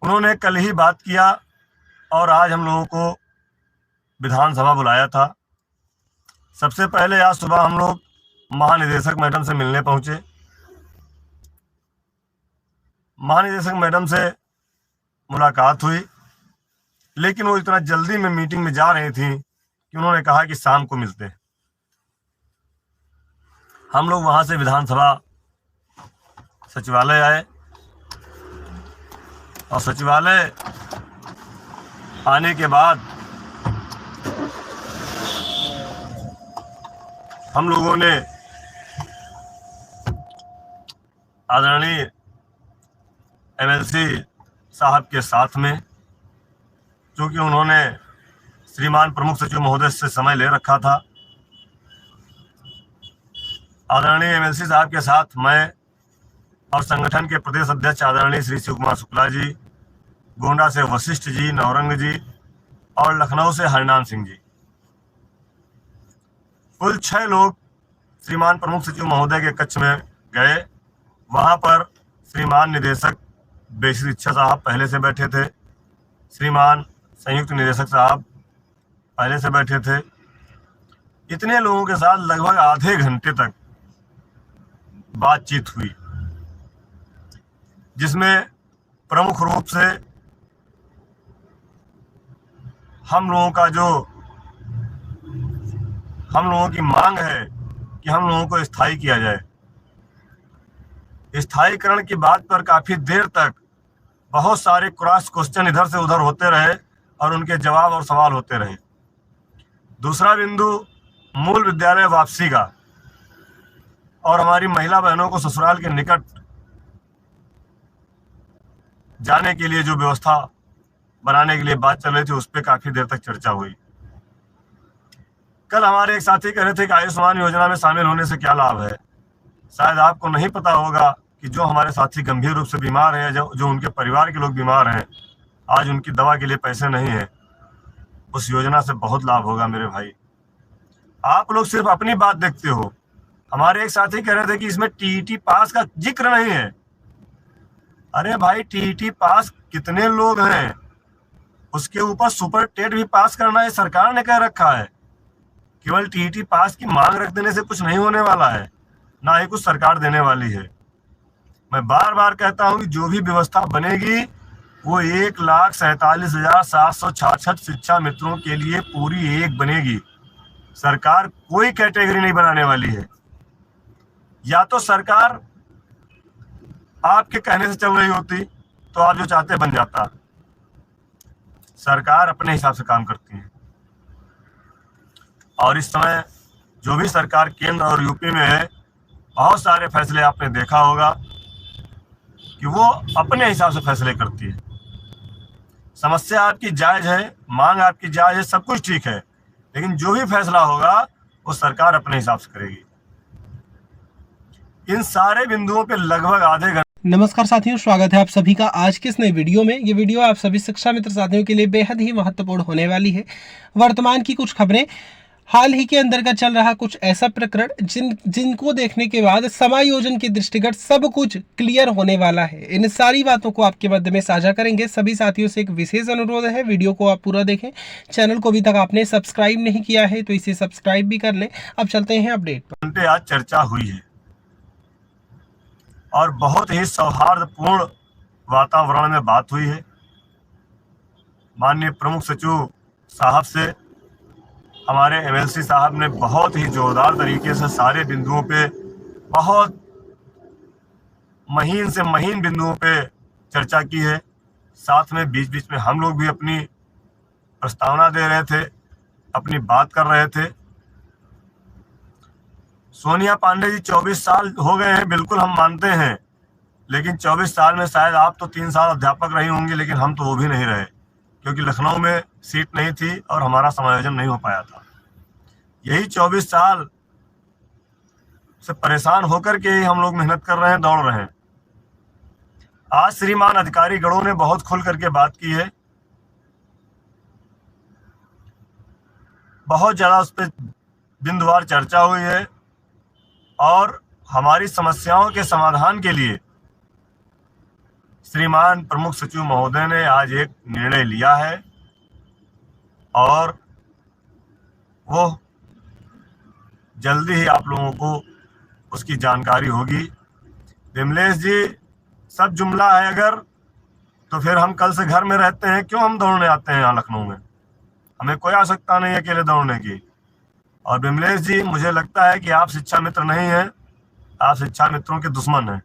उन्होंने कल ही बात किया और आज हम लोगों को विधानसभा बुलाया था। सबसे पहले आज सुबह हम लोग महानिदेशक मैडम से मिलने पहुंचे। महानिदेशक मैडम से मुलाकात हुई, लेकिन वो इतना जल्दी में मीटिंग में जा रही थी कि उन्होंने कहा कि शाम को मिलते हैं। हम लोग वहां से विधानसभा सचिवालय आए और सचिवालय आने के बाद हम लोगों ने आदरणीय एमएलसी साहब के साथ में, क्योंकि उन्होंने श्रीमान प्रमुख सचिव महोदय से समय ले रखा था, आदरणीय एमएलसी साहब के साथ मैं और संगठन के प्रदेश अध्यक्ष आदरणीय श्री शिव कुमार शुक्ला जी, गोंडा से वशिष्ठ जी, नौरंग जी और लखनऊ से हरिनाम सिंह जी, कुल 6 लोग श्रीमान प्रमुख सचिव महोदय के कक्ष में गए। वहां पर श्रीमान निदेशक बेसिक शिक्षा साहब पहले से बैठे थे, श्रीमान संयुक्त निदेशक साहब पहले से बैठे थे। इतने लोगों के साथ लगभग आधे घंटे तक बातचीत हुई, जिसमें प्रमुख रूप से हम लोगों की मांग है कि हम लोगों को स्थायी किया जाए। स्थायीकरण की बात पर काफी देर तक बहुत सारे क्रॉस क्वेश्चन इधर से उधर होते रहे और उनके जवाब और सवाल होते रहे। दूसरा बिंदु मूल विद्यालय वापसी का और हमारी महिला बहनों को ससुराल के निकट जाने के लिए जो व्यवस्था बनाने के लिए बात चल रही थी, उस पर काफी देर तक चर्चा हुई। कल हमारे एक साथी कह रहे थे कि आयुष्मान योजना में शामिल होने से क्या लाभ है। शायद आपको नहीं पता होगा कि जो हमारे साथी गंभीर रूप से बीमार हैं, जो उनके परिवार के लोग बीमार हैं, आज उनकी दवा के लिए पैसे नहीं है, उस योजना से बहुत लाभ होगा मेरे भाई। आप लोग सिर्फ अपनी बात देखते हो। हमारे एक साथी कह रहे थे कि इसमें टीईटी पास का जिक्र नहीं है। अरे भाई, टीईटी पास कितने लोग हैं, उसके ऊपर सुपर टेट भी पास करना है, सरकार ने कह रखा है। केवल टीईटी पास की मांग रख देने से कुछ नहीं होने वाला है, ना ही कुछ सरकार देने वाली है। मैं बार बार कहता हूं कि जो भी व्यवस्था बनेगी वो 1,47,766 शिक्षा मित्रों के लिए पूरी एक बनेगी। सरकार कोई कैटेगरी नहीं बनाने वाली है। या तो सरकार आपके कहने से चल रही होती तो आप जो चाहते बन जाता। सरकार अपने हिसाब से काम करती है, और इस समय जो भी सरकार केंद्र और यूपी में है, बहुत सारे फैसले आपने देखा होगा कि वो अपने हिसाब से फैसले करती है। समस्या आपकी जायज है, मांग आपकी जायज है, सब कुछ ठीक है, लेकिन जो भी फैसला होगा वो सरकार अपने हिसाब से करेगी। इन सारे बिंदुओं पे लगभग आधे घंटे। नमस्कार साथियों, स्वागत है आप सभी का आज के इस नए वीडियो में। ये वीडियो आप सभी शिक्षा मित्र साथियों के लिए बेहद ही महत्वपूर्ण होने वाली है। वर्तमान की कुछ खबरें, हाल ही के अंदर का चल रहा कुछ ऐसा प्रकरण जिनको देखने के बाद समायोजन के दृष्टिगत सब कुछ क्लियर होने वाला है। इन सारी बातों को आपके मध्य में साझा करेंगे। सभी साथियों से एक विशेष अनुरोध है, वीडियो को आप पूरा देखें। चैनल को अभी तक आपने सब्सक्राइब नहीं किया है तो इसे सब्सक्राइब भी कर लें। अब चलते हैं अपडेट पर। आज चर्चा हुई है और बहुत ही सौहार्दपूर्ण वातावरण में बात हुई है। माननीय प्रमुख सचिव साहब से हमारे एमएलसी साहब ने बहुत ही जोरदार तरीके से सारे बिंदुओं पे, बहुत महीन से महीन बिंदुओं पे चर्चा की है। साथ में बीच बीच में हम लोग भी अपनी प्रस्तावना दे रहे थे, अपनी बात कर रहे थे। सोनिया पांडे जी 24 साल हो गए हैं, बिल्कुल हम मानते हैं, लेकिन 24 साल में शायद आप तो 3 साल अध्यापक रही होंगी, लेकिन हम तो वो भी नहीं रहे, क्योंकि लखनऊ में सीट नहीं थी और हमारा समायोजन नहीं हो पाया था। यही 24 साल से परेशान होकर के ही हम लोग मेहनत कर रहे हैं, दौड़ रहे हैं। आज श्रीमान अधिकारी गणों ने बहुत खुल करके बात की है, बहुत ज्यादा उस पर बिंदुवार चर्चा हुई है और हमारी समस्याओं के समाधान के लिए श्रीमान प्रमुख सचिव महोदय ने आज एक निर्णय लिया है और वो जल्दी ही आप लोगों को उसकी जानकारी होगी। विमलेश जी, सब जुमला है अगर, तो फिर हम कल से घर में रहते हैं, क्यों हम दौड़ने आते हैं यहाँ लखनऊ में? हमें कोई आवश्यकता नहीं है अकेले दौड़ने की। और विमलेश जी, मुझे लगता है कि आप शिक्षा मित्र नहीं हैं, आप शिक्षा मित्रों के दुश्मन हैं।